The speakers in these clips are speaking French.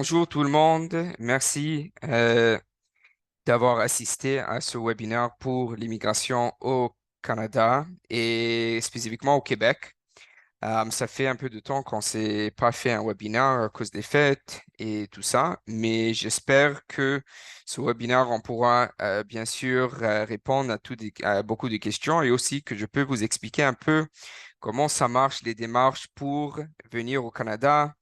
Bonjour tout le monde, merci d'avoir assisté à ce webinaire pour l'immigration au Canada et spécifiquement au Québec. Ça fait un peu de temps qu'on s'est pas fait un webinaire à cause des fêtes et tout ça, mais j'espère que ce webinaire, on pourra bien sûr répondre à beaucoup de questions et aussi que je peux vous expliquer un peu comment ça marche, les démarches pour venir au Canada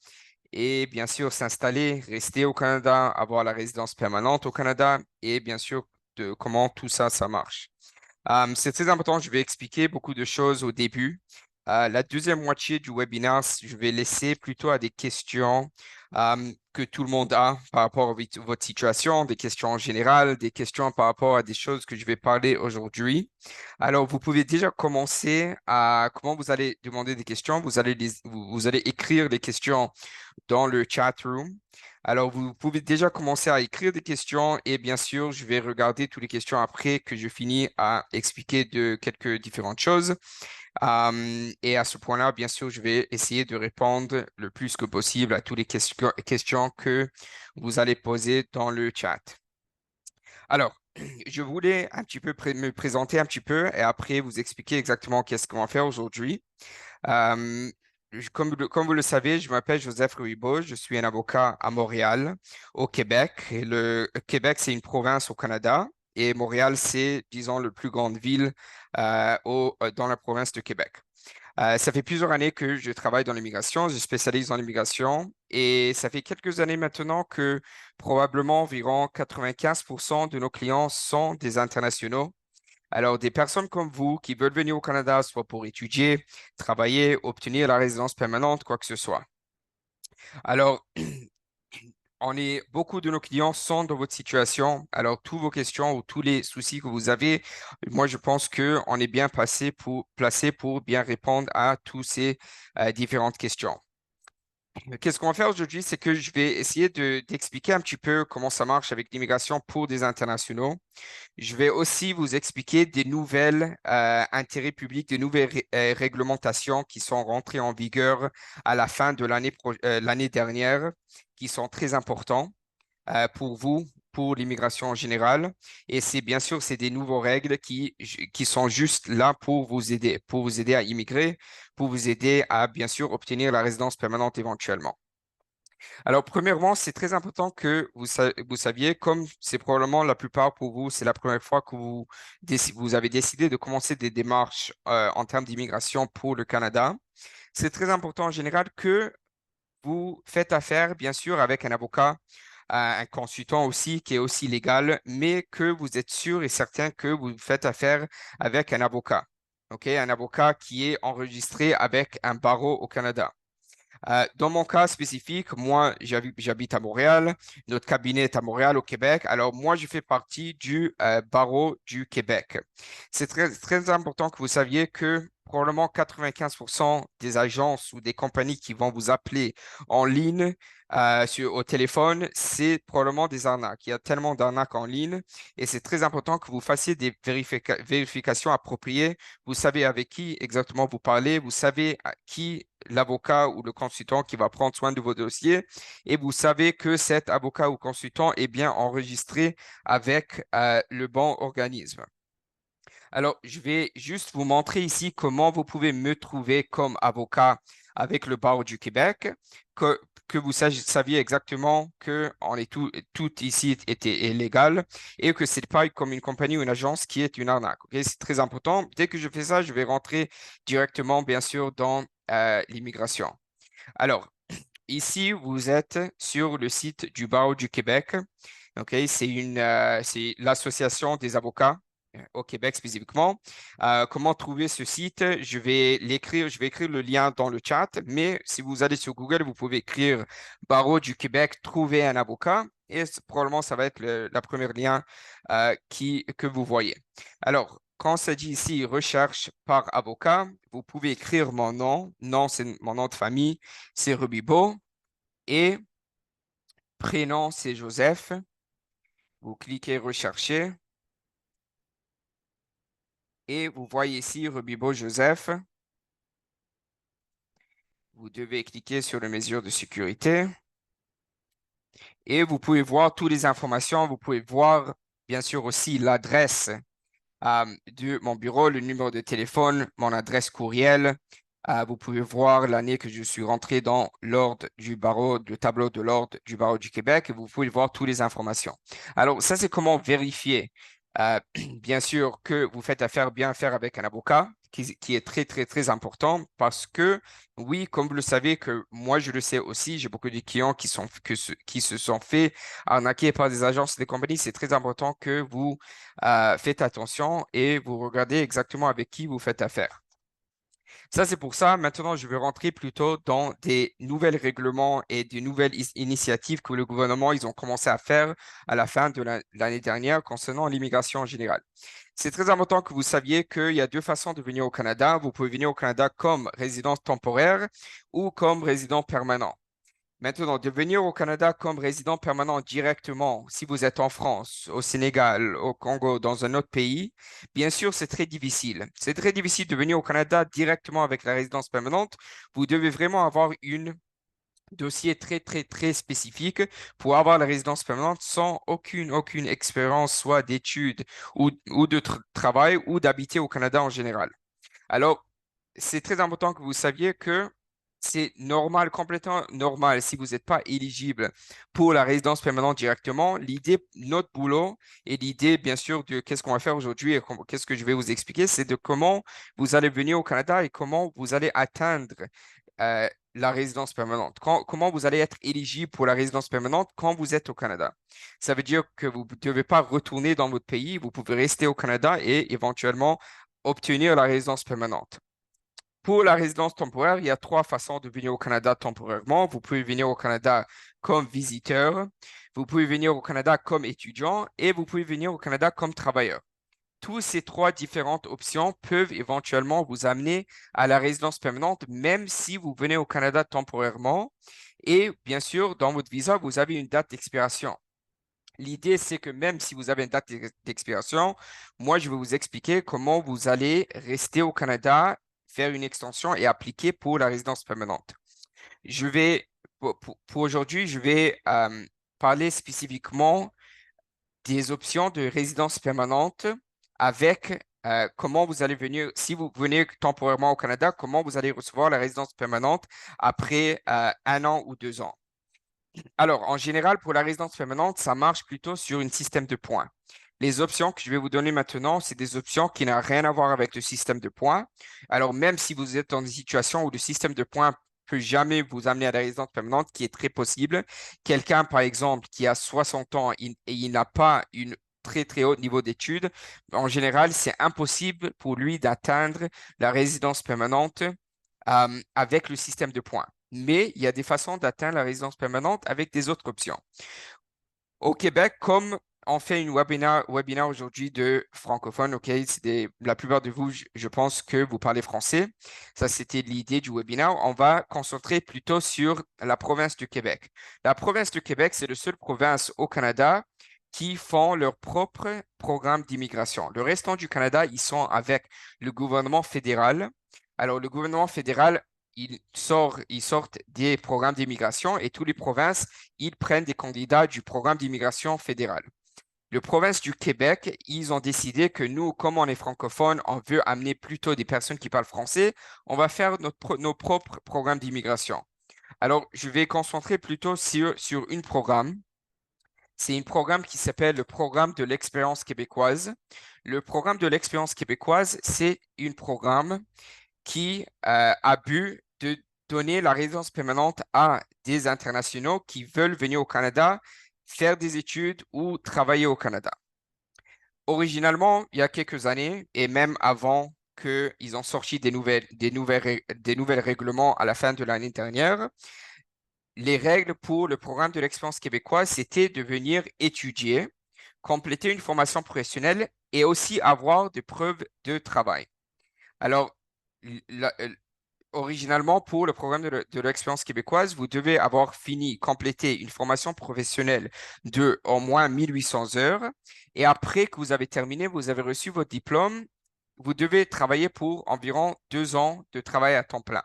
et bien sûr s'installer, rester au Canada, avoir la résidence permanente au Canada et bien sûr de comment tout ça, ça marche. C'est très important, je vais expliquer beaucoup de choses au début. La deuxième moitié du webinaire, je vais laisser plutôt à des questions que tout le monde a par rapport à votre situation, des questions en général, des questions par rapport à des choses que je vais parler aujourd'hui. Alors, vous pouvez déjà commencer à comment vous allez demander des questions. Vous allez écrire les questions dans le chat room. Alors, vous pouvez déjà commencer à écrire des questions et bien sûr, je vais regarder toutes les questions après que je finis à expliquer de quelques différentes choses. Et à ce point-là, bien sûr, je vais essayer de répondre le plus que possible à toutes les questions que vous allez poser dans le chat. Alors, je voulais un petit peu me présenter un petit peu et après vous expliquer exactement qu'est-ce qu'on va faire aujourd'hui. Euh, comme vous le savez, je m'appelle Joseph Ruibo, je suis un avocat à Montréal, au Québec. Et le Québec, c'est une province au Canada et Montréal, c'est, disons, la plus grande ville dans la province de Québec. Ça fait plusieurs années que je travaille dans l'immigration, je spécialise dans l'immigration et ça fait quelques années maintenant que probablement environ 95% de nos clients sont des internationaux. Alors, des personnes comme vous qui veulent venir au Canada, soit pour étudier, travailler, obtenir la résidence permanente, quoi que ce soit. Alors, beaucoup de nos clients sont dans votre situation. Alors, toutes vos questions ou tous les soucis que vous avez, moi, je pense qu'on est bien placé pour bien répondre à toutes ces différentes questions. Qu'est-ce qu'on va faire aujourd'hui, c'est que je vais essayer d'expliquer un petit peu comment ça marche avec l'immigration pour des internationaux. Je vais aussi vous expliquer des nouvelles intérêts publics, des nouvelles réglementations qui sont rentrées en vigueur à la fin de l'année dernière, qui sont très importants pour vous, pour l'immigration en général. Et c'est bien sûr, c'est des nouvelles règles qui sont juste là pour vous aider à immigrer, pour vous aider à bien sûr obtenir la résidence permanente éventuellement. Alors, premièrement, c'est très important que vous saviez, comme c'est probablement la plupart pour vous, c'est la première fois que vous avez décidé de commencer des démarches en termes d'immigration pour le Canada. C'est très important en général que vous faites affaire, bien sûr, avec un avocat, un consultant aussi qui est aussi légal, mais que vous êtes sûr et certain que vous faites affaire avec un avocat. OK? Un avocat qui est enregistré avec un barreau au Canada. Dans mon cas spécifique, moi, j'habite à Montréal. Notre cabinet est à Montréal, au Québec. Alors, moi, je fais partie du barreau du Québec. C'est très important que vous saviez que probablement 95% des agences ou des compagnies qui vont vous appeler en ligne au téléphone, c'est probablement des arnaques. Il y a tellement d'arnaques en ligne et c'est très important que vous fassiez des vérifications appropriées. Vous savez avec qui exactement vous parlez, vous savez à qui l'avocat ou le consultant qui va prendre soin de vos dossiers et vous savez que cet avocat ou consultant est bien enregistré avec le bon organisme. Alors, je vais juste vous montrer ici comment vous pouvez me trouver comme avocat avec le barreau du Québec, que, que vous saviez exactement que tout ici était légal et que c'est pas comme une compagnie ou une agence qui est une arnaque. Ok, c'est très important. Dès que je fais ça, je vais rentrer directement, bien sûr, dans l'immigration. Alors, ici, vous êtes sur le site du barreau du Québec. OK, c'est l'association des avocats au Québec spécifiquement. Comment trouver ce site? Je vais écrire le lien dans le chat, mais si vous allez sur Google, vous pouvez écrire Barreau du Québec, trouver un avocat, et probablement ça va être la première lien que vous voyez. Alors, quand ça dit ici recherche par avocat, vous pouvez écrire mon nom. Nom, c'est mon nom de famille, c'est Rubibo, et prénom, c'est Joseph. Vous cliquez rechercher. Et vous voyez ici Rubibo Joseph. Vous devez cliquer sur les mesures de sécurité. Et vous pouvez voir toutes les informations. Vous pouvez voir, bien sûr, aussi l'adresse de mon bureau, le numéro de téléphone, mon adresse courriel. Vous pouvez voir l'année que je suis rentré dans l'ordre du barreau, le tableau de l'ordre du barreau du Québec. Et vous pouvez voir toutes les informations. Alors, ça, c'est comment vérifier, bien sûr, que vous faites bien affaire avec un avocat, qui est très, très, très important parce que, oui, comme vous le savez, que moi, je le sais aussi, j'ai beaucoup de clients qui se sont fait arnaquer par des agences des compagnies. C'est très important que vous faites attention et vous regardez exactement avec qui vous faites affaire. Ça, c'est pour ça. Maintenant, je vais rentrer plutôt dans des nouvelles règlements et des nouvelles initiatives que le gouvernement, ils ont commencé à faire à la fin de l'année dernière concernant l'immigration en général. C'est très important que vous saviez qu'il y a deux façons de venir au Canada. Vous pouvez venir au Canada comme résident temporaire ou comme résident permanent. Maintenant, de venir au Canada comme résident permanent directement, si vous êtes en France, au Sénégal, au Congo, dans un autre pays, bien sûr, c'est très difficile. C'est très difficile de venir au Canada directement avec la résidence permanente. Vous devez vraiment avoir un dossier très, très, très spécifique pour avoir la résidence permanente sans aucune expérience, soit d'études ou de travail ou d'habiter au Canada en général. Alors, c'est très important que vous saviez que c'est normal, complètement normal, si vous n'êtes pas éligible pour la résidence permanente directement. L'idée, notre boulot et l'idée, bien sûr, de qu'est-ce qu'on va faire aujourd'hui et qu'est-ce que je vais vous expliquer, c'est de comment vous allez venir au Canada et comment vous allez atteindre la résidence permanente. Comment vous allez être éligible pour la résidence permanente quand vous êtes au Canada. Ça veut dire que vous ne devez pas retourner dans votre pays, vous pouvez rester au Canada et éventuellement obtenir la résidence permanente. Pour la résidence temporaire, il y a trois façons de venir au Canada temporairement. Vous pouvez venir au Canada comme visiteur, vous pouvez venir au Canada comme étudiant et vous pouvez venir au Canada comme travailleur. Toutes ces trois différentes options peuvent éventuellement vous amener à la résidence permanente, même si vous venez au Canada temporairement. Et bien sûr, dans votre visa, vous avez une date d'expiration. L'idée, c'est que même si vous avez une date d'expiration, moi, je vais vous expliquer comment vous allez rester au Canada, faire une extension et appliquer pour la résidence permanente. Je vais, pour aujourd'hui, je vais parler spécifiquement des options de résidence permanente avec comment vous allez venir, si vous venez temporairement au Canada, comment vous allez recevoir la résidence permanente après 1 an ou 2 ans. Alors, en général, pour la résidence permanente, ça marche plutôt sur un système de points. Les options que je vais vous donner maintenant, c'est des options qui n'ont rien à voir avec le système de points. Alors, même si vous êtes dans une situation où le système de points peut jamais vous amener à la résidence permanente, qui est très possible, quelqu'un, par exemple, qui a 60 ans et il n'a pas une très, très haut niveau d'études, en général, c'est impossible pour lui d'atteindre la résidence permanente avec le système de points. Mais il y a des façons d'atteindre la résidence permanente avec des autres options. Au Québec, comme on fait une webinaire aujourd'hui de francophones, OK, la plupart de vous, je pense que vous parlez français. Ça, c'était l'idée du webinaire. On va concentrer plutôt sur la province du Québec. La province du Québec, c'est la seule province au Canada qui font leur propre programme d'immigration. Le restant du Canada, ils sont avec le gouvernement fédéral. Alors, le gouvernement fédéral, ils sortent des programmes d'immigration et toutes les provinces ils prennent des candidats du programme d'immigration fédéral. Le province du Québec, ils ont décidé que nous, comme on est francophone, on veut amener plutôt des personnes qui parlent français. On va faire nos propres programmes d'immigration. Alors, je vais concentrer plutôt sur un programme. C'est un programme qui s'appelle le programme de l'expérience québécoise. Le programme de l'expérience québécoise, c'est un programme qui a but de donner la résidence permanente à des internationaux qui veulent venir au Canada, faire des études ou travailler au Canada. Originalement, il y a quelques années, et même avant qu'ils ont sorti des nouvelles règlements à la fin de l'année dernière, les règles pour le programme de l'expérience québécoise, c'était de venir étudier, compléter une formation professionnelle et aussi avoir des preuves de travail. Alors, la- originalement, pour le programme de l'expérience québécoise, vous devez avoir fini, complété une formation professionnelle de au moins 1800 heures. Et après que vous avez terminé, vous avez reçu votre diplôme, vous devez travailler pour environ 2 ans de travail à temps plein.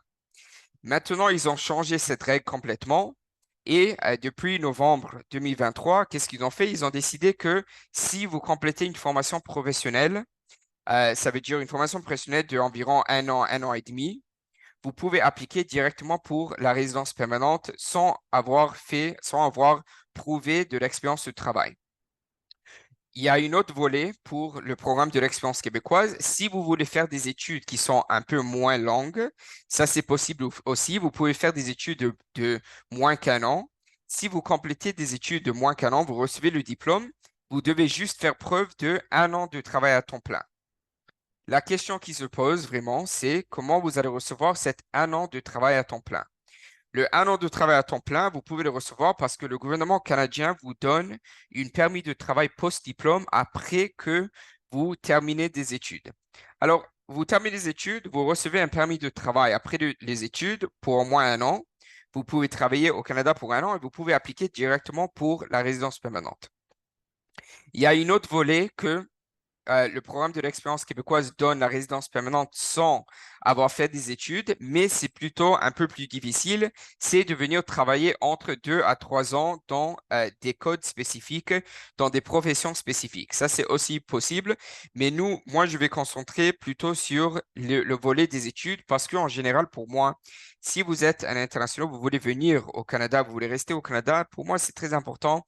Maintenant, ils ont changé cette règle complètement Et depuis novembre 2023, qu'est-ce qu'ils ont fait? Ils ont décidé que si vous complétez une formation professionnelle, ça veut dire une formation professionnelle d'environ un an et demi, vous pouvez appliquer directement pour la résidence permanente sans avoir prouvé de l'expérience de travail. Il y a une autre volet pour le programme de l'expérience québécoise. Si vous voulez faire des études qui sont un peu moins longues, ça c'est possible aussi. Vous pouvez faire des études de moins qu'un an. Si vous complétez des études de moins qu'un an, vous recevez le diplôme. Vous devez juste faire preuve de un an de travail à temps plein. La question qui se pose vraiment, c'est comment vous allez recevoir cet un an de travail à temps plein. Le un an de travail à temps plein, vous pouvez le recevoir parce que le gouvernement canadien vous donne une permis de travail post-diplôme après que vous terminez des études. Alors, vous terminez les études, vous recevez un permis de travail après les études pour au moins un an. Vous pouvez travailler au Canada pour un an et vous pouvez appliquer directement pour la résidence permanente. Il y a une autre volet que le programme de l'expérience québécoise donne la résidence permanente sans avoir fait des études, mais c'est plutôt un peu plus difficile. C'est de venir travailler entre 2 à 3 ans dans des codes spécifiques, dans des professions spécifiques. Ça, c'est aussi possible, mais moi, je vais concentrer plutôt sur le volet des études parce qu'en général, pour moi, si vous êtes un international, vous voulez venir au Canada, vous voulez rester au Canada, pour moi, c'est très important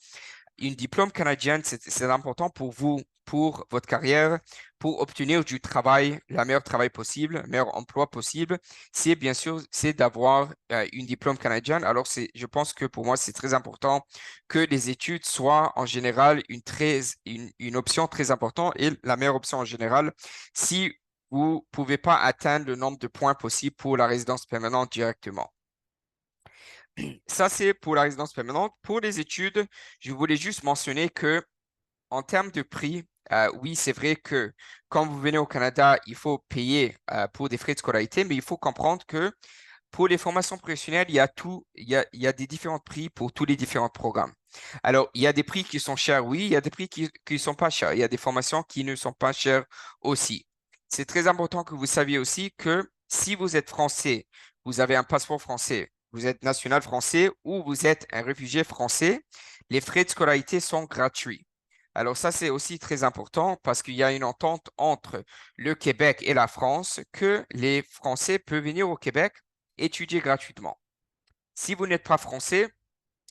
une diplôme canadienne, c'est important pour vous, pour votre carrière, pour obtenir du travail, le meilleur travail possible, le meilleur emploi possible. C'est bien sûr, c'est d'avoir une diplôme canadienne. Alors, je pense que pour moi, c'est très important que les études soient en général une option très importante et la meilleure option en général. Si vous ne pouvez pas atteindre le nombre de points possible pour la résidence permanente directement. Ça, c'est pour la résidence permanente. Pour les études, je voulais juste mentionner que en termes de prix, oui, c'est vrai que quand vous venez au Canada, il faut payer pour des frais de scolarité, mais il faut comprendre que pour les formations professionnelles, il y a des différents prix pour tous les différents programmes. Alors, il y a des prix qui sont chers, oui, il y a des prix qui ne sont pas chers. Il y a des formations qui ne sont pas chères aussi. C'est très important que vous saviez aussi que si vous êtes français, vous avez un passeport français, vous êtes national français ou vous êtes un réfugié français, les frais de scolarité sont gratuits. Alors ça, c'est aussi très important parce qu'il y a une entente entre le Québec et la France que les Français peuvent venir au Québec étudier gratuitement. Si vous n'êtes pas français,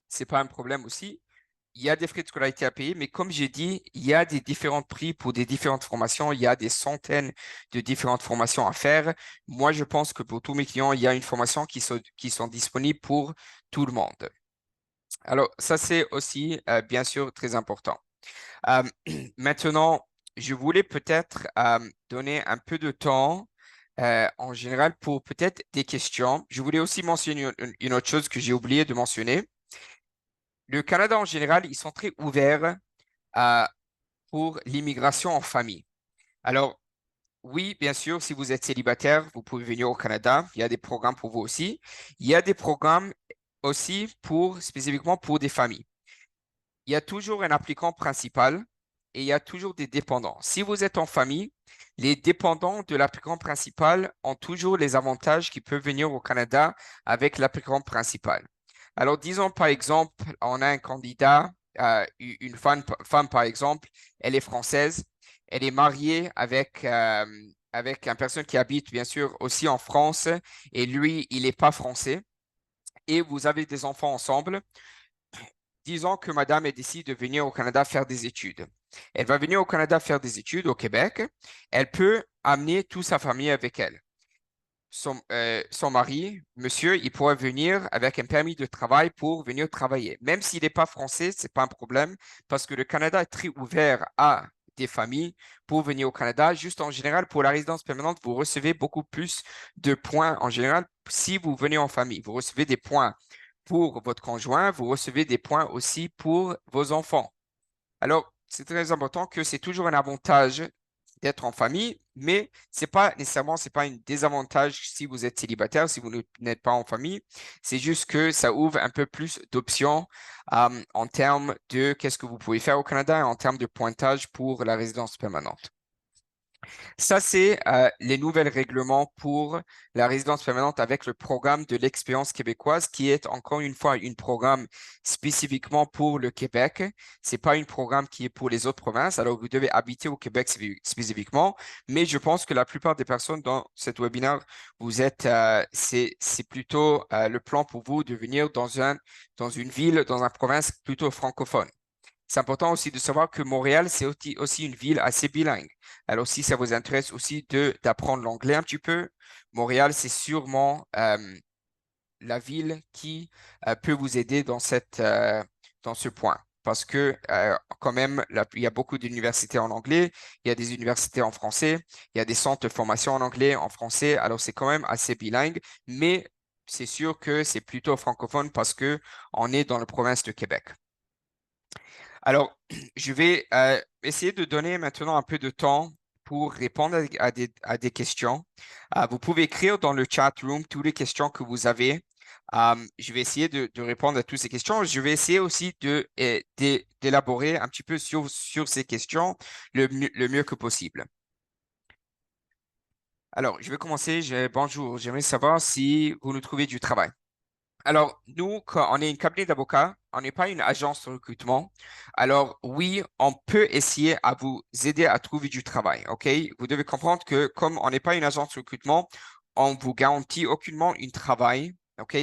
c'est pas un problème aussi. Il y a des frais de scolarité à payer, mais comme j'ai dit, il y a des différents prix pour des différentes formations. Il y a des centaines de différentes formations à faire. Moi, je pense que pour tous mes clients, il y a une formation qui sont disponibles pour tout le monde. Alors, ça, c'est aussi, bien sûr, très important. Euh, Maintenant, je voulais peut-être donner un peu de temps en général pour peut-être des questions. Je voulais aussi mentionner une autre chose que j'ai oublié de mentionner. Le Canada en général, ils sont très ouverts euh, pour l'immigration en famille. Alors, oui, bien sûr, si vous êtes célibataire, vous pouvez venir au Canada. Il y a des programmes pour vous aussi. Il y a des programmes aussi spécifiquement pour des familles. Il y a toujours un applicant principal et il y a toujours des dépendants. Si vous êtes en famille, les dépendants de l'applicant principal ont toujours les avantages qui peuvent venir au Canada avec l'applicant principal. Alors, disons par exemple, on a un candidat, une femme par exemple, elle est française, elle est mariée avec une personne qui habite bien sûr aussi en France et lui, il n'est pas français et vous avez des enfants ensemble. Disons que madame elle décide de venir au Canada faire des études. Elle va venir au Canada faire des études au Québec. Elle peut amener toute sa famille avec elle. Son mari, monsieur, il pourrait venir avec un permis de travail pour venir travailler. Même s'il n'est pas français, c'est pas un problème parce que le Canada est très ouvert à des familles pour venir au Canada. Juste en général, pour la résidence permanente, vous recevez beaucoup plus de points en général si vous venez en famille. Vous recevez des points pour votre conjoint, vous recevez des points aussi pour vos enfants. Alors, c'est très important que c'est toujours un avantage d'être en famille, mais c'est pas un désavantage si vous êtes célibataire, si vous n'êtes pas en famille. C'est juste que ça ouvre un peu plus d'options en termes de qu'est-ce que vous pouvez faire au Canada et en termes de pointage pour la résidence permanente. Ça, c'est les nouvelles règlements pour la résidence permanente avec le programme de l'expérience québécoise, qui est encore une fois un programme spécifiquement pour le Québec. C'est pas un programme qui est pour les autres provinces. Alors, vous devez habiter au Québec spécifiquement, mais je pense que la plupart des personnes dans cet webinaire, c'est plutôt le plan pour vous de venir dans une ville, dans une province plutôt francophone. C'est important aussi de savoir que Montréal, c'est aussi une ville assez bilingue. Alors, si ça vous intéresse aussi d'apprendre l'anglais un petit peu, Montréal, c'est sûrement la ville qui peut vous aider dans ce point. Parce que quand même, il y a beaucoup d'universités en anglais, il y a des universités en français, il y a des centres de formation en anglais, en français. Alors, c'est quand même assez bilingue, mais c'est sûr que c'est plutôt francophone parce que on est dans la province de Québec. Alors, je vais essayer de donner maintenant un peu de temps pour répondre à des questions. Vous pouvez écrire dans le chat room toutes les questions que vous avez. Je vais essayer de répondre à toutes ces questions. Je vais essayer aussi d'élaborer un petit peu sur ces questions le mieux que possible. Alors, je vais commencer. Bonjour, j'aimerais savoir si vous nous trouvez du travail. Alors, nous, quand on est une cabinet d'avocats, on n'est pas une agence de recrutement. Alors, oui, on peut essayer à vous aider à trouver du travail, OK? Vous devez comprendre que comme on n'est pas une agence de recrutement, on vous garantit aucunement un travail, OK?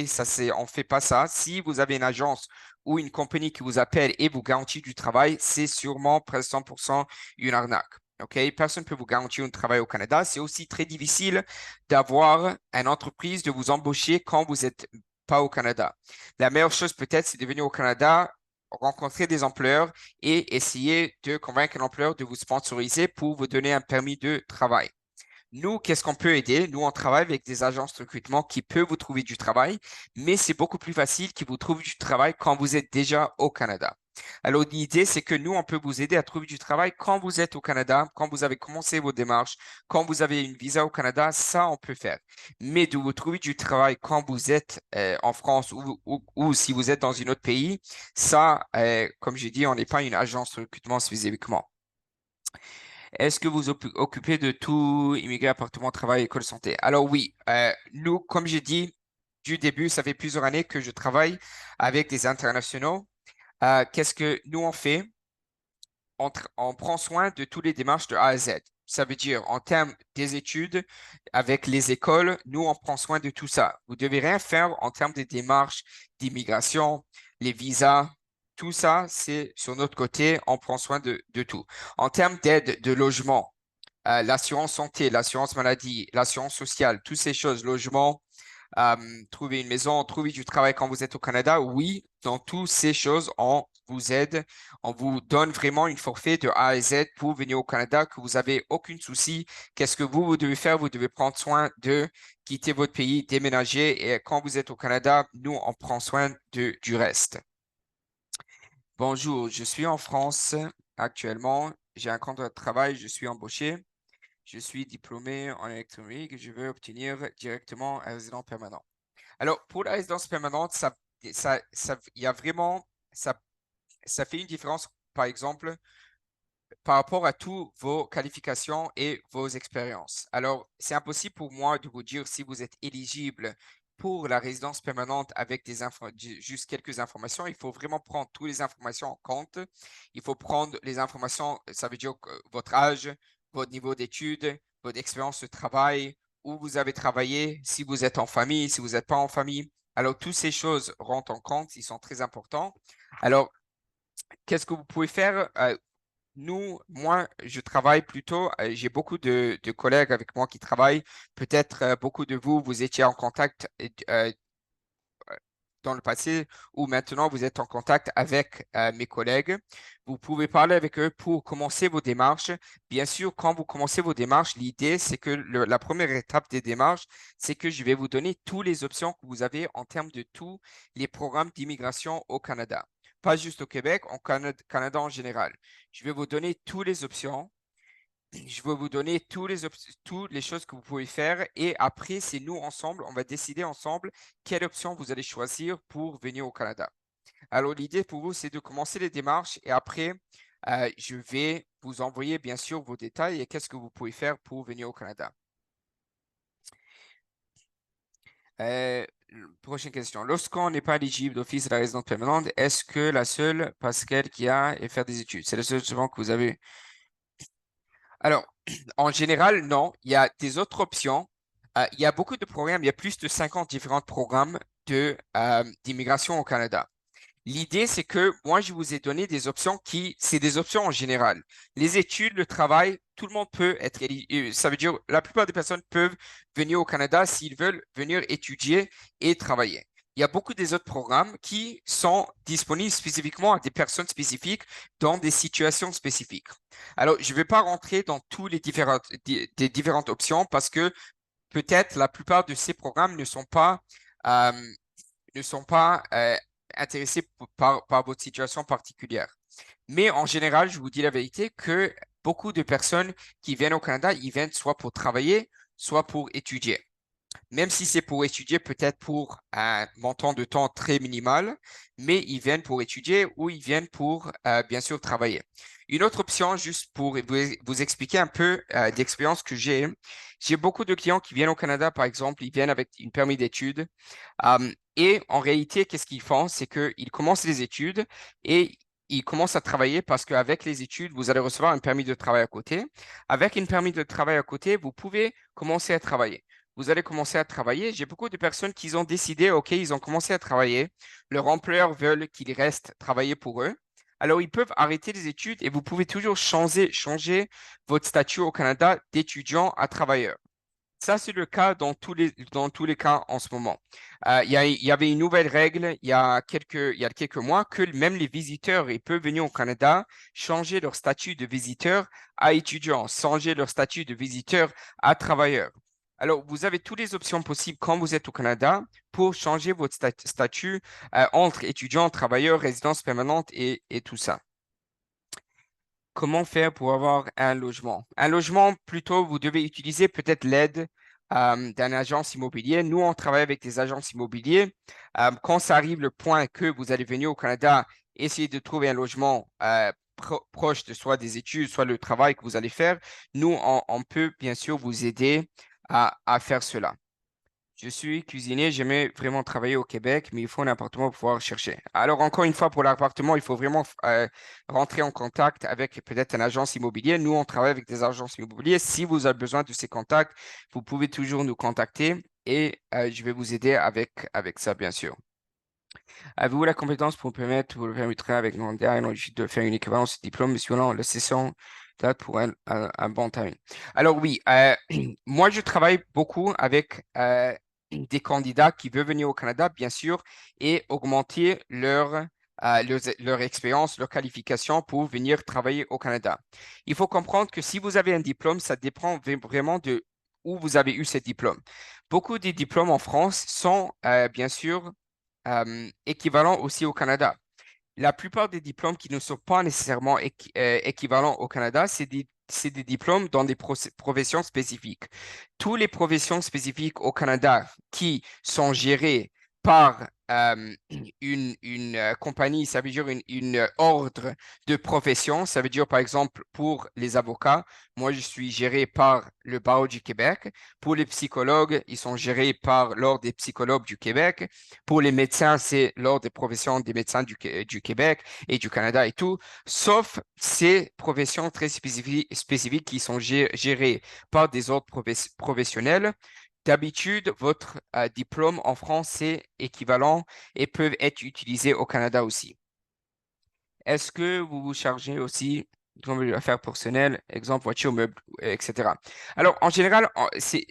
On fait pas ça. Si vous avez une agence ou une compagnie qui vous appelle et vous garantit du travail, c'est sûrement presque 100% une arnaque. OK? Personne ne peut vous garantir un travail au Canada. C'est aussi très difficile d'avoir une entreprise de vous embaucher quand vous êtes pas au Canada. La meilleure chose peut-être, c'est de venir au Canada, rencontrer des employeurs et essayer de convaincre un employeur de vous sponsoriser pour vous donner un permis de travail. Nous, qu'est-ce qu'on peut aider? Nous, on travaille avec des agences de recrutement qui peuvent vous trouver du travail, mais c'est beaucoup plus facile qu'ils vous trouvent du travail quand vous êtes déjà au Canada. Alors, l'idée, c'est que nous, on peut vous aider à trouver du travail quand vous êtes au Canada, quand vous avez commencé vos démarches, quand vous avez une visa au Canada, ça, on peut faire. Mais de vous trouver du travail quand vous êtes en France ou si vous êtes dans un autre pays, ça, comme j'ai dit, on n'est pas une agence de recrutement spécifiquement. Est-ce que vous occupez de tout immigré, appartement, travail, école, santé? Alors oui, nous, comme j'ai dit du début, ça fait plusieurs années que je travaille avec des internationaux. Qu'est-ce que nous on fait? On prend soin de toutes les démarches de A à Z. Ça veut dire en termes des études, avec les écoles, nous on prend soin de tout ça. Vous devez rien faire en termes des démarches d'immigration, les visas. Tout ça, c'est sur notre côté, on prend soin de tout. En termes d'aide de logement, l'assurance santé, l'assurance maladie, l'assurance sociale, toutes ces choses, logement, trouver une maison, trouver du travail quand vous êtes au Canada, oui, dans toutes ces choses, on vous aide, on vous donne vraiment une forfait de A à Z pour venir au Canada, que vous avez aucun souci. Qu'est-ce que vous devez faire? Vous devez prendre soin de quitter votre pays, déménager, et quand vous êtes au Canada, nous, on prend soin du reste. Bonjour, je suis en France actuellement. J'ai un contrat de travail, je suis embauché. Je suis diplômé en électronique et je veux obtenir directement un résident permanent. Alors, pour la résidence permanente, il y a vraiment, ça fait une différence, par exemple, par rapport à toutes vos qualifications et vos expériences. Alors, c'est impossible pour moi de vous dire si vous êtes éligible pour la résidence permanente avec juste quelques informations. Il faut vraiment prendre toutes les informations en compte. Il faut prendre les informations, ça veut dire votre âge, votre niveau d'études, votre expérience de travail, où vous avez travaillé, si vous êtes en famille, si vous n'êtes pas en famille. Alors, toutes ces choses rentrent en compte, ils sont très importants. Alors, qu'est-ce que vous pouvez faire? Moi, je travaille plutôt, j'ai beaucoup de collègues avec moi qui travaillent. Peut-être beaucoup de vous, vous étiez en contact dans le passé ou maintenant vous êtes en contact avec mes collègues. Vous pouvez parler avec eux pour commencer vos démarches. Bien sûr, quand vous commencez vos démarches, l'idée, c'est que la première étape des démarches, c'est que je vais vous donner toutes les options que vous avez en termes de tous les programmes d'immigration au Canada. Pas juste au Québec, au Canada en général. Je vais vous donner toutes les options. Je vais vous donner toutes les choses que vous pouvez faire et après, c'est nous ensemble, on va décider ensemble quelle option vous allez choisir pour venir au Canada. Alors, l'idée pour vous, c'est de commencer les démarches et après, Je vais vous envoyer bien sûr vos détails et qu'est-ce que vous pouvez faire pour venir au Canada. Prochaine question. Lorsqu'on n'est pas éligible d'office à la résidence permanente, est-ce que la seule passerelle qu'il y a est faire des études? C'est la seule chose que vous avez. Alors, en général, non. Il y a des autres options. Il y a beaucoup de programmes. Il y a plus de 50 différents programmes d'immigration au Canada. L'idée, c'est que moi, je vous ai donné des options c'est des options en général. Les études, le travail, tout le monde peut être éligible. Ça veut dire, la plupart des personnes peuvent venir au Canada s'ils veulent venir étudier et travailler. Il y a beaucoup des autres programmes qui sont disponibles spécifiquement à des personnes spécifiques dans des situations spécifiques. Alors, je ne vais pas rentrer dans tous les des différentes options parce que peut-être la plupart de ces programmes euh, ne sont pas intéressés par votre situation particulière. Mais en général, je vous dis la vérité que beaucoup de personnes qui viennent au Canada, ils viennent soit pour travailler, soit pour étudier. Même si c'est pour étudier, peut-être pour un montant de temps très minimal, mais ils viennent pour étudier ou ils viennent pour, bien sûr, travailler. Une autre option, juste pour vous expliquer un peu d'expérience que j'ai beaucoup de clients qui viennent au Canada, par exemple, ils viennent avec une permis d'études. Et en réalité, qu'est-ce qu'ils font? C'est qu'ils commencent les études et ils commencent à travailler parce qu'avec les études, vous allez recevoir un permis de travail à côté. Avec une permis de travail à côté, vous pouvez commencer à travailler. Vous allez commencer à travailler. J'ai beaucoup de personnes qui ont décidé, OK, ils ont commencé à travailler. Leur employeur veut qu'ils restent travailler pour eux. Alors, ils peuvent arrêter les études et vous pouvez toujours changer votre statut au Canada d'étudiant à travailleur. Ça, c'est le cas dans tous les cas en ce moment. Il y avait une nouvelle règle il y a quelques mois que même les visiteurs, ils peuvent venir au Canada, changer leur statut de visiteur à étudiant, changer leur statut de visiteur à travailleur. Alors, vous avez toutes les options possibles quand vous êtes au Canada pour changer votre statut entre étudiant, travailleur, résidence permanente et tout ça. Comment faire pour avoir un logement? Un logement, plutôt, vous devez utiliser peut-être l'aide d'un agence immobilier. Nous, on travaille avec des agences immobiliers. Quand ça arrive le point que vous allez venir au Canada, essayer de trouver un logement proche de soit des études, soit le travail que vous allez faire, nous, on peut bien sûr vous aider à faire cela. Je suis cuisinier, j'aimais vraiment travailler au Québec, mais il faut un appartement pour pouvoir chercher. Alors, encore une fois, pour l'appartement, il faut vraiment rentrer en contact avec peut-être une agence immobilière. Nous, on travaille avec des agences immobilières. Si vous avez besoin de ces contacts, vous pouvez toujours nous contacter et je vais vous aider avec ça, bien sûr. Avez-vous la compétence pour permettre, vous le permettrez avec mon dernier de faire une équivalence de diplôme suivant la session date pour un bon timing. Alors oui, moi je travaille beaucoup avec des candidats qui veulent venir au Canada, bien sûr, et augmenter leur expérience, leur qualification pour venir travailler au Canada. Il faut comprendre que si vous avez un diplôme, ça dépend vraiment de où vous avez eu ce diplôme. Beaucoup des diplômes en France sont bien sûr équivalents aussi au Canada. La plupart des diplômes qui ne sont pas nécessairement équivalents au Canada, c'est des diplômes dans des professions spécifiques. Toutes les professions spécifiques au Canada qui sont gérées par une compagnie, ça veut dire une ordre de profession. Ça veut dire, par exemple, pour les avocats, moi, je suis géré par le barreau du Québec. Pour les psychologues, ils sont gérés par l'ordre des psychologues du Québec. Pour les médecins, c'est l'ordre des professions des médecins du Québec et du Canada et tout, sauf ces professions très spécifiques qui sont gérées par des ordres professionnels. D'habitude, votre diplôme en France est équivalent et peuvent être utilisés au Canada aussi. Est-ce que vous vous chargez aussi comme affaires personnelles, exemple voiture, meubles, etc. Alors, en général, c'est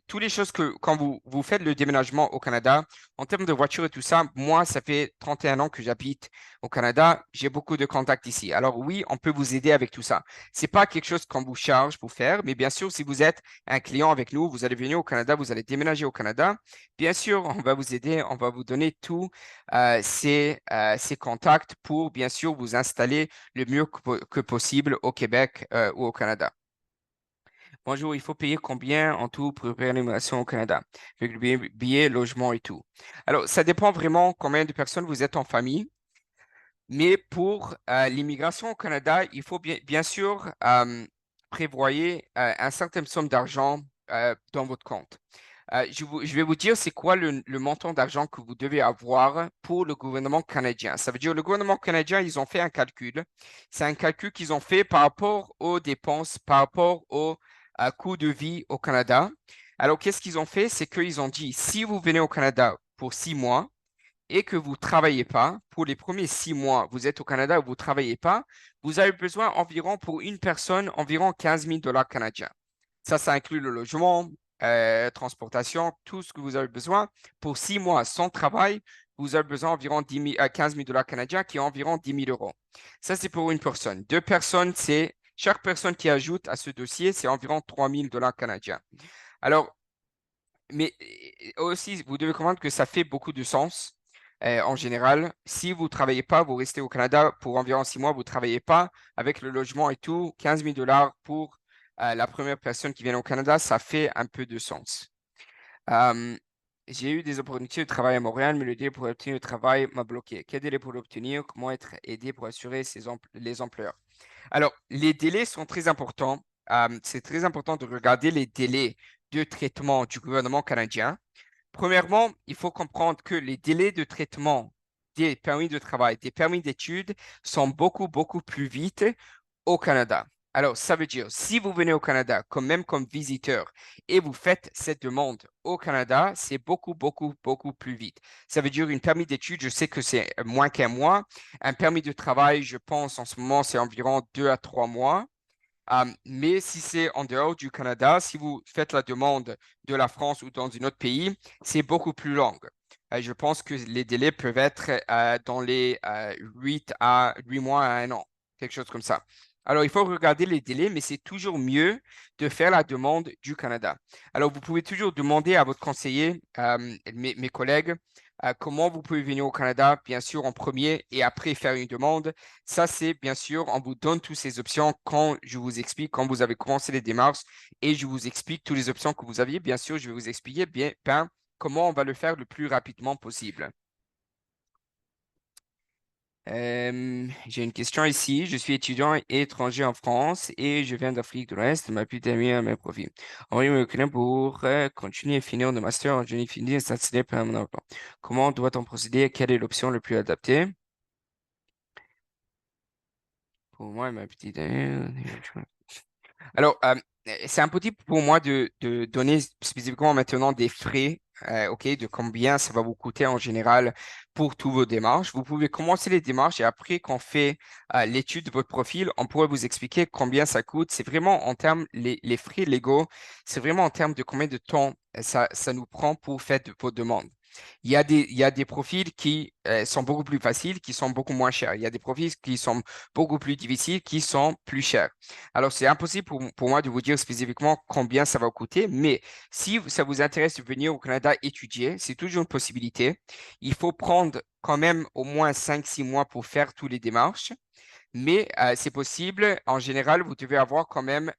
toutes les choses que quand vous faites le déménagement au Canada, en termes de voiture et tout ça, moi, ça fait 31 ans que j'habite au Canada. J'ai beaucoup de contacts ici. Alors oui, on peut vous aider avec tout ça. C'est pas quelque chose qu'on vous charge pour faire, mais bien sûr, si vous êtes un client avec nous, vous allez venir au Canada, vous allez déménager au Canada. Bien sûr, on va vous aider, on va vous donner tous ces contacts pour bien sûr vous installer le mieux que possible au Québec ou au Canada. Bonjour, il faut payer combien en tout pour une réanimation au Canada? Avec le billet, logement et tout. Alors, ça dépend vraiment combien de personnes vous êtes en famille. Mais pour l'immigration au Canada, il faut bien sûr prévoir un certain somme d'argent dans votre compte. Je vais vous dire c'est quoi le montant d'argent que vous devez avoir pour le gouvernement canadien. Ça veut dire le gouvernement canadien, ils ont fait un calcul. C'est un calcul qu'ils ont fait par rapport aux dépenses, par rapport au coût de vie au Canada. Alors, qu'est-ce qu'ils ont fait? C'est qu'ils ont dit, si vous venez au Canada pour 6 mois, et que vous ne travaillez pas, pour les premiers 6 mois, vous êtes au Canada et vous ne travaillez pas, vous avez besoin environ pour une personne, environ 15 000 dollars canadiens. Ça inclut le logement, transportation, tout ce que vous avez besoin. Pour 6 mois sans travail, vous avez besoin environ 15 000 dollars canadiens, qui est environ 10 000 euros. Ça, c'est pour une personne. Deux personnes, c'est chaque personne qui ajoute à ce dossier, c'est environ 3 000 dollars canadiens. Alors, mais aussi, vous devez comprendre que ça fait beaucoup de sens en général. Si vous ne travaillez pas, vous restez au Canada pour environ 6 mois, vous ne travaillez pas avec le logement et tout, 15 000 dollars pour la première personne qui vient au Canada, ça fait un peu de sens. Euh, j'ai eu des opportunités de travail à Montréal, mais le délai pour obtenir le travail m'a bloqué. Quel délai pour l'obtenir? Comment être aidé pour assurer les employeurs? Alors, les délais sont très importants. C'est très important de regarder les délais de traitement du gouvernement canadien. Premièrement, il faut comprendre que les délais de traitement des permis de travail, des permis d'études sont beaucoup, beaucoup plus vite au Canada. Alors, ça veut dire, si vous venez au Canada, même comme visiteur, et vous faites cette demande au Canada, c'est beaucoup, beaucoup, beaucoup plus vite. Ça veut dire une permis d'études, je sais que c'est moins qu'un mois. Un permis de travail, je pense en ce moment, c'est environ 2 à 3 mois. Mais si c'est en dehors du Canada, si vous faites la demande de la France ou dans un autre pays, c'est beaucoup plus long. Je pense que les délais peuvent être dans les 8 mois à 1 an, quelque chose comme ça. Alors, il faut regarder les délais, mais c'est toujours mieux de faire la demande du Canada. Alors, vous pouvez toujours demander à votre conseiller, mes collègues, comment vous pouvez venir au Canada, bien sûr, en premier et après faire une demande. Ça, c'est bien sûr, on vous donne toutes ces options quand je vous explique, quand vous avez commencé les démarches et je vous explique toutes les options que vous aviez. Bien sûr, je vais vous expliquer bien comment on va le faire le plus rapidement possible. J'ai une question ici. Je suis étudiant et étranger en France et je viens d'Afrique de l'Ouest. Ma plus amie à mes profils. Envoyez-moi le lien pour continuer et finir le master en génie fini et s'attirer par mon emploi. Comment doit-on procéder? Quelle est l'option la plus adaptée? Pour moi, ma petite amie. Alors, c'est impossible pour moi de donner spécifiquement maintenant des frais, OK, de combien ça va vous coûter en général pour toutes vos démarches. Vous pouvez commencer les démarches et après qu'on fait l'étude de votre profil, on pourrait vous expliquer combien ça coûte. C'est vraiment en termes, les frais légaux, c'est vraiment en termes de combien de temps ça nous prend pour faire vos demandes. Il y a des profils qui sont beaucoup plus faciles, qui sont beaucoup moins chers. Il y a des profils qui sont beaucoup plus difficiles, qui sont plus chers. Alors, c'est impossible pour moi de vous dire spécifiquement combien ça va coûter, mais si ça vous intéresse de venir au Canada étudier, c'est toujours une possibilité. Il faut prendre quand même au moins 5 6 mois pour faire toutes les démarches, mais c'est possible. En général, vous devez avoir quand même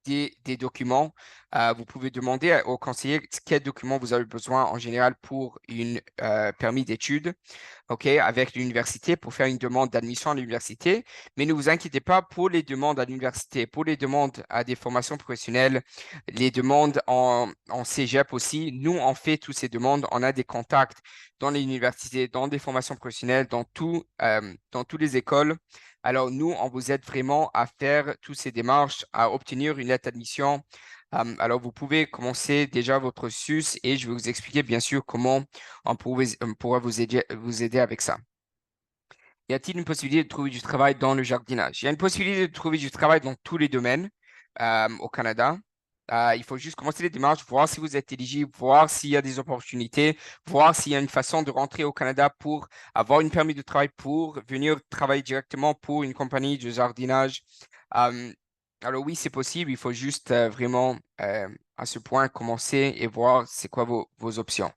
des documents. Vous pouvez demander au conseiller quels documents vous avez besoin en général pour une permis d'études, OK, avec l'université pour faire une demande d'admission à l'université. Mais ne vous inquiétez pas pour les demandes à l'université, pour les demandes à des formations professionnelles, les demandes en cégep aussi. Nous, on fait toutes ces demandes. On a des contacts dans les universités, dans des formations professionnelles, dans toutes les écoles. Alors, nous, on vous aide vraiment à faire toutes ces démarches, à obtenir une lettre d'admission. Alors, vous pouvez commencer déjà votre SUS et je vais vous expliquer bien sûr comment on pourra vous aider avec ça. Y a-t-il une possibilité de trouver du travail dans le jardinage? Il y a une possibilité de trouver du travail dans tous les domaines au Canada. Il faut juste commencer les démarches, voir si vous êtes éligible, voir s'il y a des opportunités, voir s'il y a une façon de rentrer au Canada pour avoir une permis de travail, pour venir travailler directement pour une compagnie de jardinage. Euh, alors oui, c'est possible. Il faut juste vraiment à ce point commencer et voir c'est quoi vos options.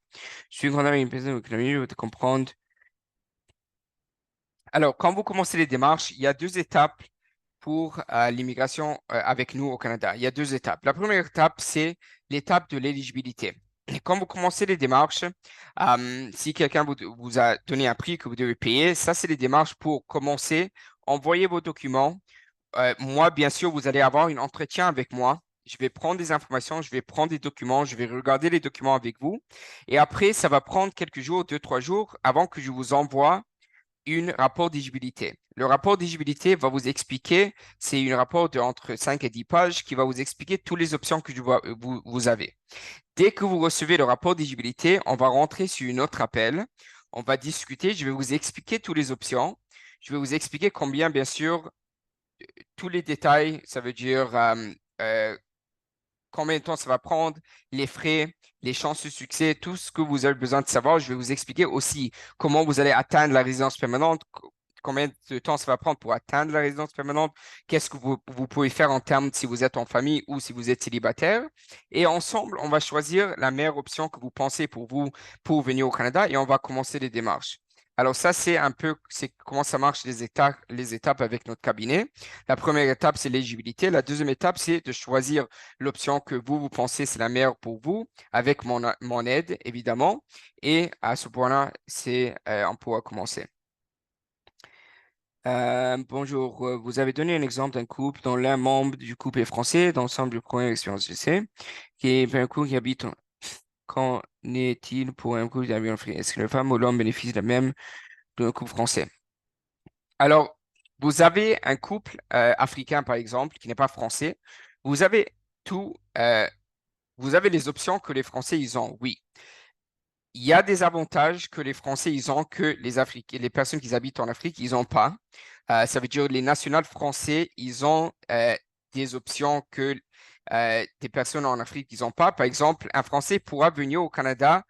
Je suis grand avec une personne économique, de comprendre. Alors, quand vous commencez les démarches, il y a 2 étapes pour l'immigration avec nous au Canada. Il y a 2 étapes. La première étape, c'est l'étape de l'éligibilité. Et quand vous commencez les démarches, si quelqu'un vous a donné un prix que vous devez payer, ça, c'est les démarches pour commencer. Envoyez vos documents. Moi, bien sûr, vous allez avoir un entretien avec moi. Je vais prendre des informations, je vais prendre des documents, je vais regarder les documents avec vous. Et après, ça va prendre quelques jours, 2, 3 jours, avant que je vous envoie un rapport d'éligibilité. Le rapport d'éligibilité va vous expliquer, c'est un rapport de entre 5 et 10 pages qui va vous expliquer toutes les options que vous avez. Dès que vous recevez le rapport d'éligibilité, on va rentrer sur une autre appel. On va discuter. Je vais vous expliquer toutes les options. Je vais vous expliquer combien, bien sûr, tous les détails. Ça veut dire euh, combien de temps ça va prendre, les frais, les chances de succès, tout ce que vous avez besoin de savoir. Je vais vous expliquer aussi comment vous allez atteindre la résidence permanente, combien de temps ça va prendre pour atteindre la résidence permanente, qu'est-ce que vous pouvez faire en termes si vous êtes en famille ou si vous êtes célibataire. Et ensemble, on va choisir la meilleure option que vous pensez pour vous pour venir au Canada et on va commencer les démarches. Alors ça, c'est un peu c'est comment ça marche les étapes avec notre cabinet. La première étape, c'est l'éligibilité. La deuxième étape, c'est de choisir l'option que vous pensez c'est la meilleure pour vous, avec mon aide, évidemment. Et à ce point-là, on pourra commencer. Bonjour, vous avez donné un exemple d'un couple dont l'un membre du couple est français, dans l'ensemble du première expérience d'essai, qui est un couple qui habite. Qu'en est-il pour un couple d'amis en France? Est-ce que la femme ou l'homme bénéficie de la même d'un couple français? Alors, vous avez un couple africain, par exemple, qui n'est pas français. Vous avez tout, vous avez les options que les Français, ils ont, oui. Il y a des avantages que les Français, ils ont que les personnes qui habitent en Afrique, ils n'ont pas. Ça veut dire les nationaux français, ils ont des options que des personnes en Afrique, ils n'ont pas. Par exemple, un Français pourra venir au Canada,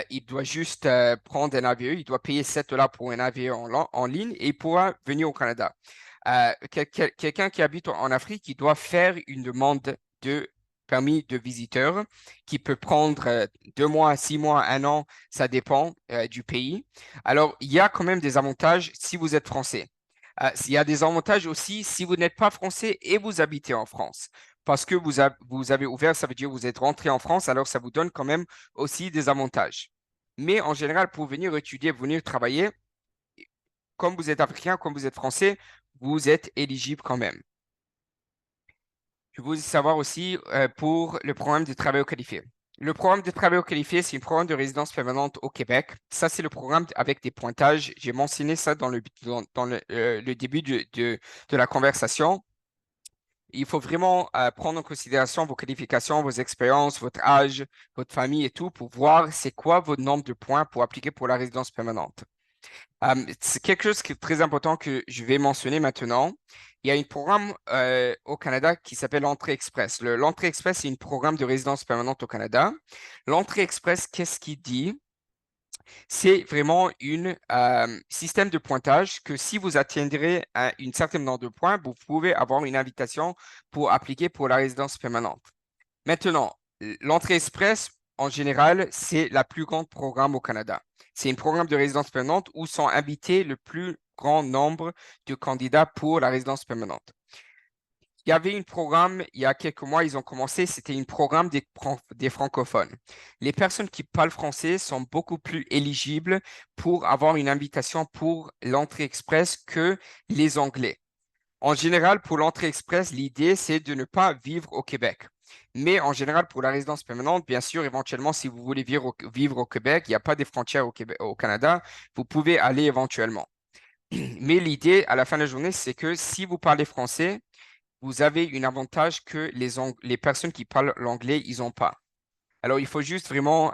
il doit juste prendre un avion, il doit payer 7 dollars pour un avion en ligne et il pourra venir au Canada. Quelqu'un qui habite en Afrique, il doit faire une demande de permis de visiteur qui peut prendre 2 mois, 6 mois, un an, ça dépend du pays. Alors, il y a quand même des avantages si vous êtes français. Il y a des avantages aussi si vous n'êtes pas français et vous habitez en France. Parce que vous avez ouvert, ça veut dire que vous êtes rentré en France, alors ça vous donne quand même aussi des avantages. Mais en général, pour venir étudier, venir travailler, comme vous êtes africain, comme vous êtes français, vous êtes éligible quand même. Je veux savoir aussi pour le programme de travail qualifié. Le programme de travail qualifié, c'est un programme de résidence permanente au Québec. Ça, c'est le programme avec des pointages. J'ai mentionné ça dans le début de la conversation. Il faut vraiment prendre en considération vos qualifications, vos expériences, votre âge, votre famille et tout pour voir c'est quoi votre nombre de points pour appliquer pour la résidence permanente. C'est quelque chose qui est très important que je vais mentionner maintenant. Il y a un programme au Canada qui s'appelle l'Entrée Express. L'Entrée Express, c'est un programme de résidence permanente au Canada. L'Entrée Express, qu'est-ce qu'il dit? C'est vraiment un système de pointage que si vous atteindrez une certaine nombre de points, vous pouvez avoir une invitation pour appliquer pour la résidence permanente. Maintenant, l'entrée express, en général, c'est la plus grande programme au Canada. C'est un programme de résidence permanente où sont invités le plus grand nombre de candidats pour la résidence permanente. Il y avait un programme, il y a quelques mois, ils ont commencé, c'était un programme des francophones. Les personnes qui parlent français sont beaucoup plus éligibles pour avoir une invitation pour l'entrée express que les Anglais. En général, pour l'entrée express, l'idée, c'est de ne pas vivre au Québec. Mais en général, pour la résidence permanente, bien sûr, éventuellement, si vous voulez vivre au Québec, il n'y a pas de frontières au Canada, vous pouvez aller éventuellement. Mais l'idée, à la fin de la journée, c'est que si vous parlez français, vous avez un avantage que les personnes qui parlent l'anglais, ils n'ont pas. Alors, il faut juste vraiment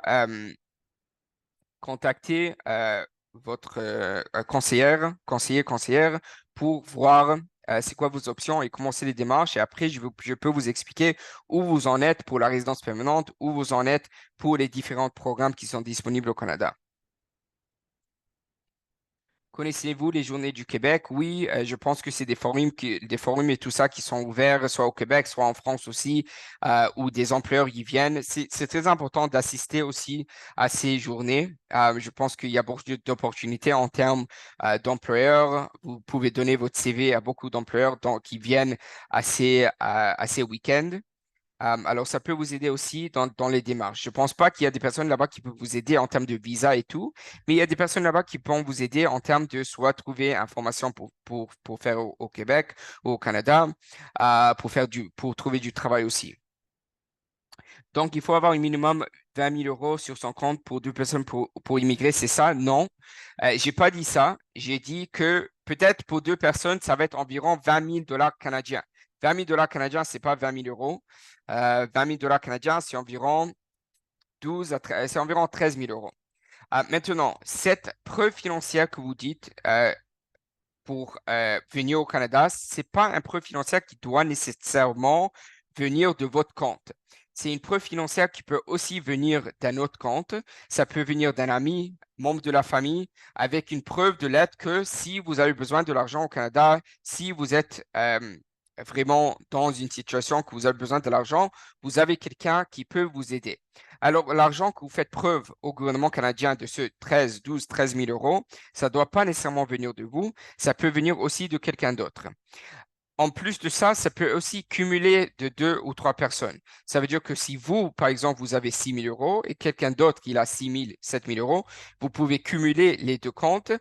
contacter votre conseillère pour voir c'est quoi vos options et commencer les démarches. Et après, je peux vous expliquer où vous en êtes pour la résidence permanente, où vous en êtes pour les différents programmes qui sont disponibles au Canada. Connaissez-vous les Journées du Québec? Oui, je pense que c'est des forums et tout ça qui sont ouverts, soit au Québec, soit en France aussi, où des employeurs y viennent. C'est très important d'assister aussi à ces journées. Je pense qu'il y a beaucoup d'opportunités en termes d'employeurs. Vous pouvez donner votre CV à beaucoup d'employeurs qui viennent à ces week-ends. Alors, ça peut vous aider aussi dans les démarches. Je ne pense pas qu'il y a des personnes là-bas qui peuvent vous aider en termes de visa et tout, mais il y a des personnes là-bas qui peuvent vous aider en termes de soit trouver information pour faire au Québec ou au Canada, pour trouver du travail aussi. Donc, il faut avoir un minimum 20 000 euros sur son compte pour deux personnes pour immigrer, c'est ça? Non. J'ai pas dit ça. J'ai dit que peut-être pour deux personnes, ça va être environ 20 000 dollars canadiens. 20 000 dollars canadiens, c'est pas 20 000 euros. 20 000 dollars canadiens, c'est environ c'est environ 13 000 euros. Maintenant, cette preuve financière que vous dites pour venir au Canada, c'est pas une preuve financière qui doit nécessairement venir de votre compte. C'est une preuve financière qui peut aussi venir d'un autre compte. Ça peut venir d'un ami, membre de la famille, avec une preuve de l'aide que si vous avez besoin de l'argent au Canada, si vous êtes vraiment dans une situation que vous avez besoin de l'argent, vous avez quelqu'un qui peut vous aider. Alors, l'argent que vous faites preuve au gouvernement canadien de ce 13 000 euros, ça ne doit pas nécessairement venir de vous, ça peut venir aussi de quelqu'un d'autre. En plus de ça, ça peut aussi cumuler de deux ou trois personnes. Ça veut dire que si vous, par exemple, vous avez 6 000 euros et quelqu'un d'autre qui a 6 000, 7 000 euros, vous pouvez cumuler les deux comptes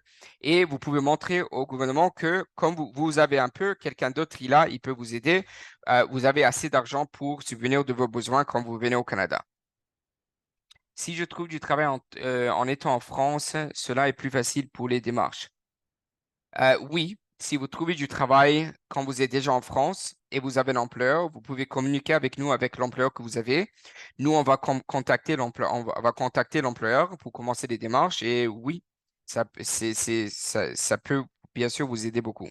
et vous pouvez montrer au gouvernement que comme vous avez un peu, quelqu'un d'autre il peut vous aider. Vous avez assez d'argent pour subvenir de vos besoins quand vous venez au Canada. Si je trouve du travail en étant en France, cela est plus facile pour les démarches. Oui, si vous trouvez du travail quand vous êtes déjà en France et vous avez l'employeur, vous pouvez communiquer avec nous avec l'employeur que vous avez. Nous, on va contacter l'employeur, on va contacter l'employeur pour commencer les démarches. Et oui, ça peut bien sûr vous aider beaucoup.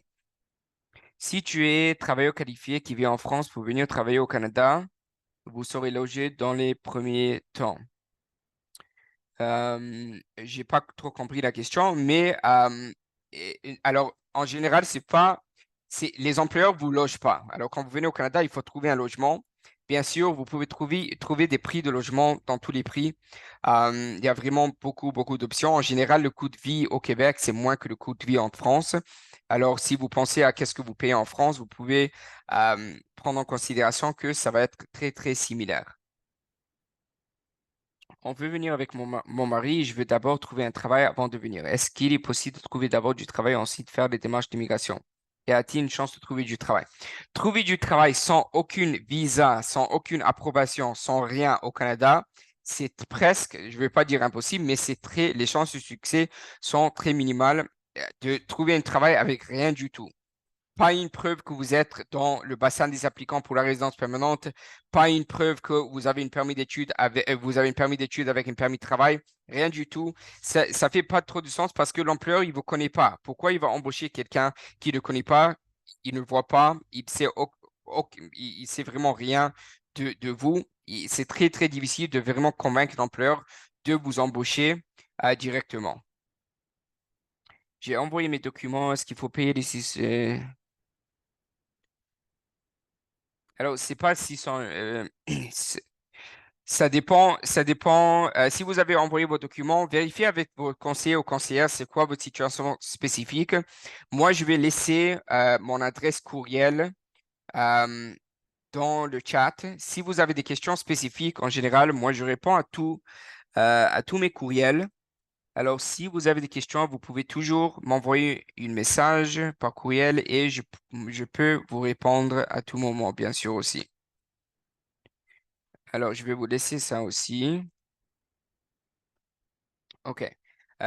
Si tu es travailleur qualifié qui vit en France pour venir travailler au Canada, vous serez logé dans les premiers temps. J'ai pas trop compris la question, mais alors en général, les employeurs vous logent pas. Alors quand vous venez au Canada, il faut trouver un logement. Bien sûr, vous pouvez trouver des prix de logement dans tous les prix. Il y a vraiment beaucoup d'options. En général, le coût de vie au Québec, c'est moins que le coût de vie en France. Alors, si vous pensez à qu'est-ce que vous payez en France, vous pouvez prendre en considération que ça va être très similaire. On veut venir avec mon mari, je veux d'abord trouver un travail avant de venir. Est-ce qu'il est possible de trouver d'abord du travail, ensuite faire des démarches d'immigration? Et a-t-il une chance de trouver du travail? Trouver du travail sans aucune visa, sans aucune approbation, sans rien au Canada, c'est presque, je ne vais pas dire impossible, mais les chances de succès sont très minimales de trouver un travail avec rien du tout. Pas une preuve que vous êtes dans le bassin des applicants pour la résidence permanente, pas une preuve que vous avez une permis d'études vous avez une permis d'études avec un permis de travail, rien du tout. Ça fait pas trop de sens parce que l'employeur, il vous connaît pas. Pourquoi il va embaucher quelqu'un qui ne connaît pas, il ne voit pas, il sait vraiment rien de vous. C'est très difficile de vraiment convaincre l'employeur de vous embaucher directement. J'ai envoyé mes documents. Est-ce qu'il faut payer les 6... Alors, c'est pas 600. Ça dépend. Si vous avez envoyé vos documents, vérifiez avec vos conseillers ou conseillères c'est quoi votre situation spécifique. Moi, je vais laisser mon adresse courriel euh, dans le chat. Si vous avez des questions spécifiques, en général, moi, je réponds à tous mes courriels. Alors, si vous avez des questions, vous pouvez toujours m'envoyer un message par courriel et je peux vous répondre à tout moment, bien sûr aussi. Alors, je vais vous laisser ça aussi. OK.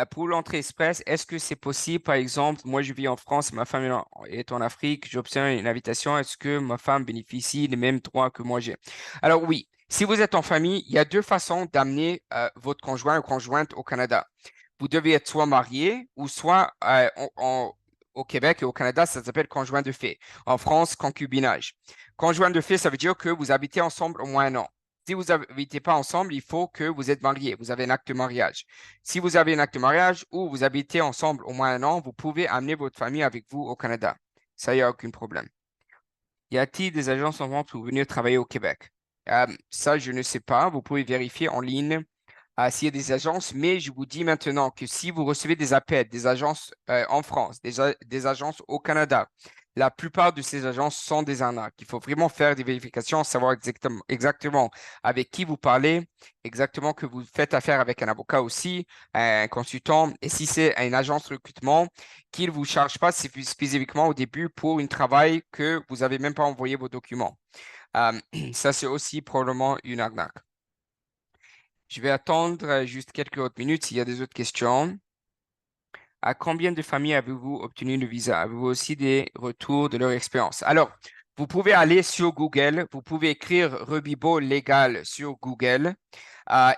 Pour l'entrée express, est-ce que c'est possible, par exemple, moi je vis en France, ma femme est en Afrique, j'obtiens une invitation, est-ce que ma femme bénéficie des mêmes droits que moi j'ai? Alors oui, si vous êtes en famille, il y a deux façons d'amener votre conjoint ou conjointe au Canada. Vous devez être soit marié ou soit au Québec et au Canada, ça s'appelle conjoint de fait. En France, concubinage. Conjoint de fait, ça veut dire que vous habitez ensemble au moins un an. Si vous n'habitez pas ensemble, il faut que vous êtes marié. Vous avez un acte de mariage. Si vous avez un acte de mariage ou vous habitez ensemble au moins un an, vous pouvez amener votre famille avec vous au Canada. Ça, il n'y a aucun problème. Y a-t-il des agences en vente pour venir travailler au Québec? Ça, je ne sais pas. Vous pouvez vérifier en ligne s'il y a des agences, mais je vous dis maintenant que si vous recevez des appels des agences en France, des agences au Canada, la plupart de ces agences sont des arnaques. Il faut vraiment faire des vérifications, savoir exactement avec qui vous parlez, exactement que vous faites affaire avec un avocat aussi, un consultant, et si c'est une agence de recrutement, qu'il ne vous charge pas spécifiquement au début pour un travail que vous n'avez même pas envoyé vos documents. Euh, Ça, c'est aussi probablement une arnaque. Je vais attendre juste quelques autres minutes s'il y a des autres questions. À combien de familles avez-vous obtenu le visa? Avez-vous aussi des retours de leur expérience? Alors, vous pouvez aller sur Google, vous pouvez écrire Rebibo légal sur Google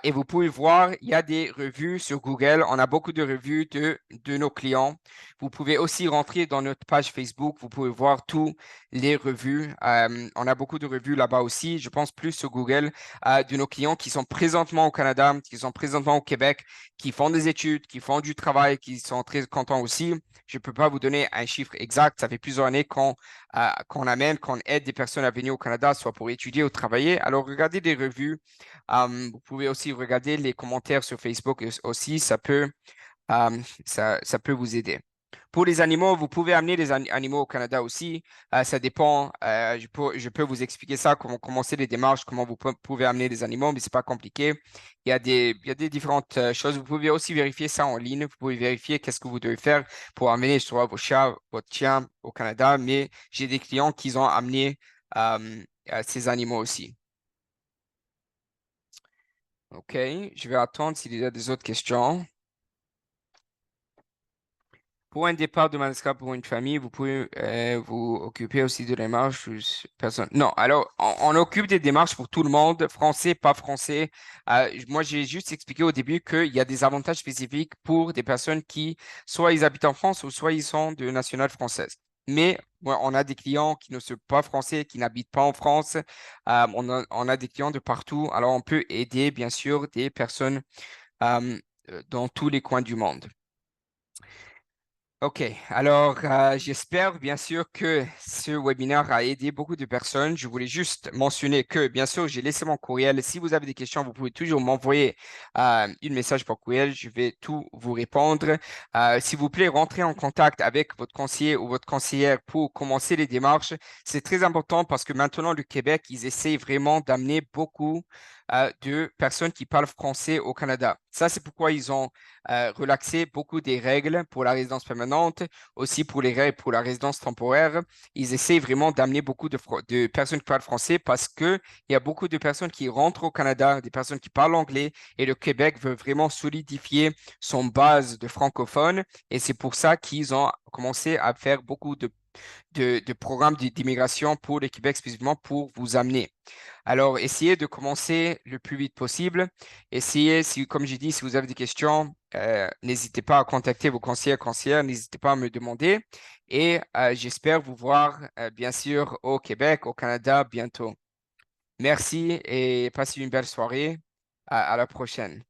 et vous pouvez voir, il y a des revues sur Google. On a beaucoup de revues de nos clients. Vous pouvez aussi rentrer dans notre page Facebook. Vous pouvez voir toutes les revues. On a beaucoup de revues là-bas aussi. Je pense plus sur Google de nos clients qui sont présentement au Canada, qui sont présentement au Québec, qui font des études, qui font du travail, qui sont très contents aussi. Je ne peux pas vous donner un chiffre exact. Ça fait plusieurs années qu'on aide des personnes à venir au Canada, soit pour étudier ou travailler. Alors, regardez des revues. Vous pouvez aussi regarder les commentaires sur Facebook aussi. Ça peut vous aider. Pour les animaux, vous pouvez amener des animaux au Canada aussi. Ça dépend. Je peux vous expliquer ça, comment commencer les démarches, comment vous pouvez amener des animaux, mais c'est pas compliqué. Il y a des différentes choses. Vous pouvez aussi vérifier ça en ligne. Vous pouvez vérifier qu'est-ce que vous devez faire pour amener soit vos chats, votre chien au Canada. Mais j'ai des clients qui ont amené ces animaux aussi. OK. Je vais attendre s'il y a des autres questions. Pour un départ de Madagascar pour une famille, vous pouvez vous occuper aussi de démarches. Personne. Non, alors on occupe des démarches pour tout le monde, français, pas français. Moi, j'ai juste expliqué au début qu'il y a des avantages spécifiques pour des personnes qui, soit ils habitent en France ou soit ils sont de nationale française. Mais ouais, on a des clients qui ne sont pas français, qui n'habitent pas en France. On a des clients de partout. Alors, on peut aider, bien sûr, des personnes dans tous les coins du monde. OK, alors j'espère bien sûr que ce webinaire a aidé beaucoup de personnes. Je voulais juste mentionner que bien sûr, j'ai laissé mon courriel. Si vous avez des questions, vous pouvez toujours m'envoyer un message par courriel. Je vais tout vous répondre. S'il vous plaît, rentrez en contact avec votre conseiller ou votre conseillère pour commencer les démarches. C'est très important parce que maintenant, le Québec, ils essaient vraiment d'amener beaucoup de personnes qui parlent français au Canada. Ça, c'est pourquoi ils ont relaxer beaucoup des règles pour la résidence permanente, aussi pour les règles pour la résidence temporaire. Ils essaient vraiment d'amener beaucoup de personnes qui parlent français parce qu'il y a beaucoup de personnes qui rentrent au Canada, des personnes qui parlent anglais, et le Québec veut vraiment solidifier son base de francophones. Et c'est pour ça qu'ils ont commencé à faire beaucoup de programmes d'immigration pour le Québec spécifiquement pour vous amener. Alors, essayez de commencer le plus vite possible. Essayez, si, comme j'ai dit, si vous avez des questions, n'hésitez pas à contacter vos conseillères, n'hésitez pas à me demander. Et j'espère vous voir, bien sûr, au Québec, au Canada, bientôt. Merci et passez une belle soirée. À la prochaine.